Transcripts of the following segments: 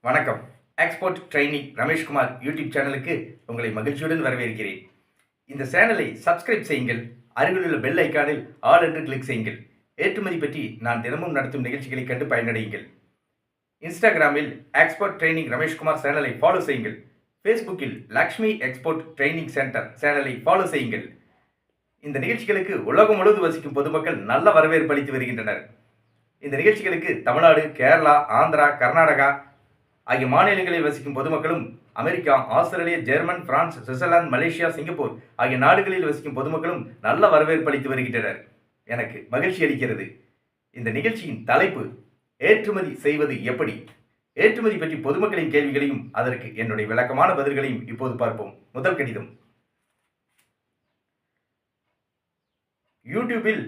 வணக்கம். Export training Rameshkumar YouTube சேனலுக்கு உங்களை மகிழ்ச்சியுடன் வரவேற்கிறேன். இந்த சேனலை சப்ஸ்கிரைப் செய்யுங்கள். அருகிலுள்ள பெல் ஐக்கானில் ஆல் என்று கிளிக் செய்யுங்கள். ஏற்றுமதி பற்றி நான் தினமும் நடத்தும் நிகழ்ச்சிகளை கண்டு பயனடையுங்கள். இன்ஸ்டாகிராமில் எக்ஸ்போர்ட் ட்ரெய்னிங் ரமேஷ்குமார் சேனலை ஃபாலோ செய்யுங்கள். ஃபேஸ்புக்கில் லக்ஷ்மி எக்ஸ்போர்ட் ட்ரெய்னிங் சென்டர் சேனலை ஃபாலோ செய்யுங்கள். இந்த நிகழ்ச்சிகளுக்கு உலகம் முழுவதும் வசிக்கும் பொதுமக்கள் நல்ல வரவேற்பு அளித்து வருகின்றனர். இந்த நிகழ்ச்சிகளுக்கு தமிழ்நாடு, கேரளா, ஆந்திரா, கர்நாடகா ஆகிய மாநிலங்களில் வசிக்கும் பொதுமக்களும், America, Australia, German, France, Switzerland, Malaysia, Singapore ஆகிய நாடுகளில் வசிக்கும் பொதுமக்களும் நல்ல வரவேற்பு அளித்து வருகின்றனர். எனக்கு மகிழ்ச்சி அளிக்கிறது. இந்த நிகழ்ச்சியின் தலைப்பு ஏற்றுமதி செய்வது எப்படி. ஏற்றுமதி பற்றி பொதுமக்களின் கேள்விகளையும் அதற்கு என்னுடைய விளக்கமான பதில்களையும் இப்போது பார்ப்போம். முதல் கடிதம். யூடியூபில்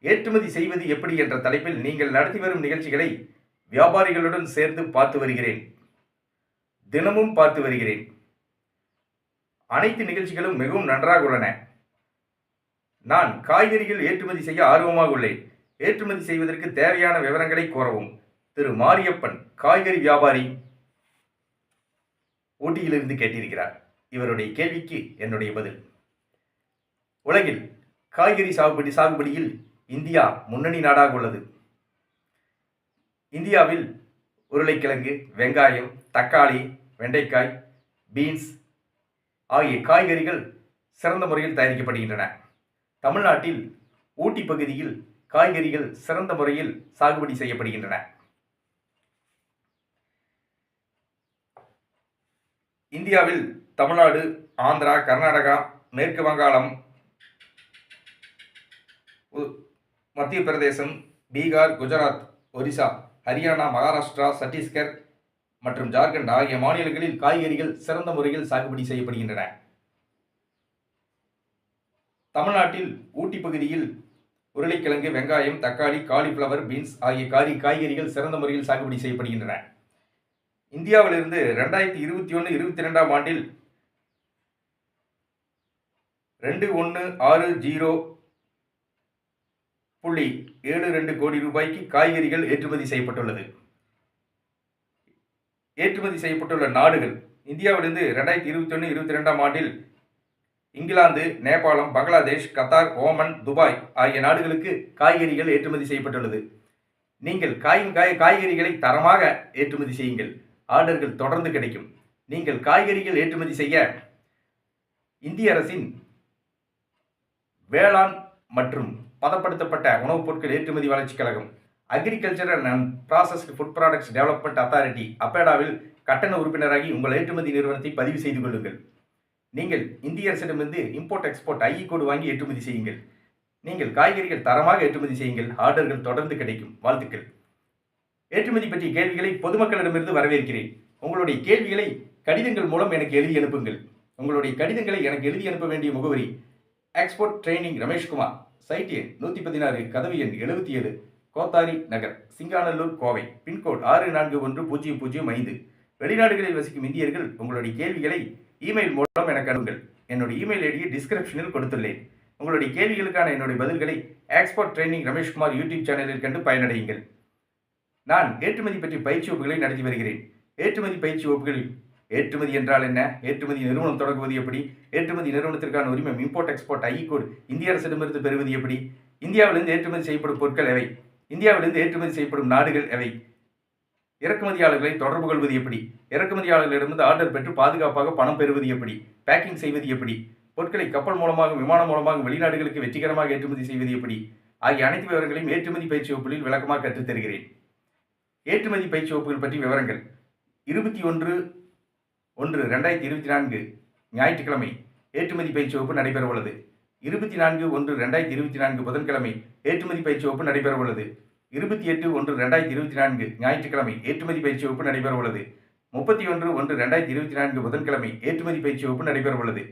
ஏற்றுமதி செய்வது எப்படி என்ற தலைப்பில் நீங்கள் நடத்தி வரும் நிகழ்ச்சிகளை வியாபாரிகளுடன் சேர்ந்து பார்த்து வருகிறேன். தினமும் பார்த்து வருகிறேன். அனைத்து நிகழ்ச்சிகளும் மிகவும் நன்றாக உள்ளன. நான் காய்கறிகள் ஏற்றுமதி செய்ய ஆர்வமாக உள்ளேன். ஏற்றுமதி செய்வதற்கு தேவையான விவரங்களை கோரவும். திரு மாரியப்பன், காய்கறி வியாபாரி, ஊட்டியிலிருந்து கேட்டிருக்கிறார். இவருடைய கேள்விக்கு என்னுடைய பதில். உலகில் காய்கறி சாகுபடியில் இந்தியா முன்னணி நாடாக உள்ளது. இந்தியாவில் உருளைக்கிழங்கு, வெங்காயம், தக்காளி, வெண்டைக்காய், பீன்ஸ் ஆகிய காய்கறிகள் சிறந்த முறையில் தயாரிக்கப்படுகின்றன. தமிழ்நாட்டில் ஊட்டி பகுதியில் காய்கறிகள் சிறந்த முறையில் சாகுபடி செய்யப்படுகின்றன. இந்தியாவில் தமிழ்நாடு, ஆந்திரா, கர்நாடகா, மேற்கு வங்காளம், மத்திய பிரதேசம், பீகார், குஜராத், ஒரிசா, ஹரியானா, மகாராஷ்டிரா, சத்தீஸ்கர் மற்றும் ஜார்க்கண்ட் ஆகிய மாநிலங்களில் காய்கறிகள் சிறந்த முறையில் சாகுபடி செய்யப்படுகின்றன. தமிழ்நாட்டில் ஊட்டி பகுதியில் உருளைக்கிழங்கு, வெங்காயம், தக்காளி, காலிஃப்ளவர், பீன்ஸ் ஆகிய காய்கறிகள் சிறந்த முறையில் சாகுபடி செய்யப்படுகின்றன. இந்தியாவிலிருந்து 2021-22 ஆண்டில் 2160.72 கோடி ரூபாய்க்கு காய்கறிகள் ஏற்றுமதி செய்யப்பட்டுள்ளது. ஏற்றுமதி செய்யப்பட்டுள்ள நாடுகள் இந்தியாவிலிருந்து 2021-22 ஆண்டில் இங்கிலாந்து, நேபாளம், பங்களாதேஷ், கத்தார், ஓமன், துபாய் ஆகிய நாடுகளுக்கு காய்கறிகள் ஏற்றுமதி செய்யப்பட்டுள்ளது. நீங்கள் காய்கறிகளை தரமாக ஏற்றுமதி செய்யுங்கள். ஆர்டர்கள் தொடர்ந்து கிடைக்கும். நீங்கள் காய்கறிகள் ஏற்றுமதி செய்ய இந்திய அரசின் வேளாண் மற்றும் பதப்படுத்தப்பட்ட உணவுப் பொருட்கள் ஏற்றுமதி வளர்ச்சி கழகம், agricultural and processed food products development authority அப்பேடாவில் கட்டண உறுப்பினராகி உங்கள் ஏற்றுமதி நிறுவனத்தை பதிவு செய்து கொள்ளுங்கள். நீங்கள் இந்திய அரசிடமிருந்து இம்போர்ட் எக்ஸ்போர்ட் ஐஇ கோடு வாங்கி ஏற்றுமதி செய்யுங்கள். நீங்கள் காய்கறிகள் தரமாக ஏற்றுமதி செய்யுங்கள். ஆர்டர்கள் தொடர்ந்து கிடைக்கும். வாழ்த்துக்கள். ஏற்றுமதி பற்றிய கேள்விகளை பொதுமக்களிடமிருந்து வரவேற்கிறேன். உங்களுடைய கேள்விகளை கடிதங்கள் மூலம் எனக்கு எழுதி அனுப்புங்கள். உங்களுடைய கடிதங்களை எனக்கு எழுதி அனுப்ப வேண்டிய முகவரி எக்ஸ்போர்ட் ட்ரெய்னிங் ரமேஷ்குமார், சைட் எண் 116, கதவு எண் 77, கோத்தாரி நகர், சிங்காநல்லூர், கோவை, பின்கோட் 641005. வெளிநாடுகளில் வசிக்கும் இந்தியர்கள் உங்களுடைய கேள்விகளை இமெயில் மூலம் எனக்கு அனுப்புங்கள். என்னுடைய இமெயில் ஐடியை டிஸ்கிரிப்ஷனில் கொடுத்துள்ளேன். உங்களுடைய கேள்விகளுக்கான என்னுடைய பதில்களை எக்ஸ்போர்ட் ட்ரெய்னிங் ரமேஷ்குமார் யூடியூப் சேனலில் கண்டு பயனடையுங்கள். நான் ஏற்றுமதி பற்றி பயிற்சி வகுப்புகளை நடத்தி வருகிறேன். ஏற்றுமதி பயிற்சி வகுப்புகளில் ஏற்றுமதி என்றால் என்ன, ஏற்றுமதி நிறுவனம் தொடங்குவது எப்படி, ஏற்றுமதி நிறுவனத்திற்கான உரிமம் இம்போர்ட் எக்ஸ்போர்ட் ஐஇ கோடு இந்திய அரசிடமிருந்து பெறுவது எப்படி, இந்தியாவிலிருந்து ஏற்றுமதி செய்யப்படும் பொருட்கள் எவை, இந்தியாவிலிருந்து ஏற்றுமதி செய்யப்படும் நாடுகள் எவை, இறக்குமதியாளர்களை தொடர்பு கொள்வது எப்படி, இறக்குமதியாளர்களிடமிருந்து ஆர்டர் பெற்று பாதுகாப்பாக பணம் பெறுவது எப்படி, பேக்கிங் செய்வது எப்படி, பொருட்களை கப்பல் மூலமாக, விமானம் மூலமாக வெளிநாடுகளுக்கு வெற்றிகரமாக ஏற்றுமதி செய்வது எப்படி ஆகிய அனைத்து விவரங்களையும் ஏற்றுமதி பயிற்சி வகுப்புகளில் விளக்கமாக கற்றுத் தருகிறேன். ஏற்றுமதி பயிற்சி வகுப்புகள் பற்றி விவரங்கள். 21/1/2024 ஞாயிற்றுக்கிழமை ஏற்றுமதி பயிற்சி வகுப்பு நடைபெறவுள்ளது. 24/1/2024 புதன்கிழமை ஏற்றுமதி பயிற்சி வகுப்பு நடைபெறவுள்ளது. 28/1/2024 ஞாயிற்றுக்கிழமை ஏற்றுமதி பயிற்சி வகுப்பு நடைபெறவுள்ளது. 31/1/2024 புதன்கிழமை ஏற்றுமதி பயிற்சி வகுப்பு நடைபெறவுள்ளது.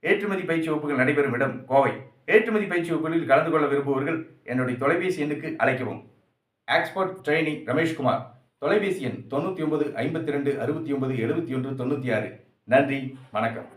ஏற்றுமதி பயிற்சி வகுப்புகள் நடைபெறும் இடம் கோவை. ஏற்றுமதி பயிற்சி வகுப்புகளில் கலந்து கொள்ள விரும்புபவர்கள் என்னுடைய தொலைபேசி எண்ணுக்கு அழைக்கவும். எக்ஸ்போர்ட் ட்ரெய்னிங் ரமேஷ்குமார், தொலைபேசி எண் 99 52 69 71 96. நன்றி, வணக்கம்.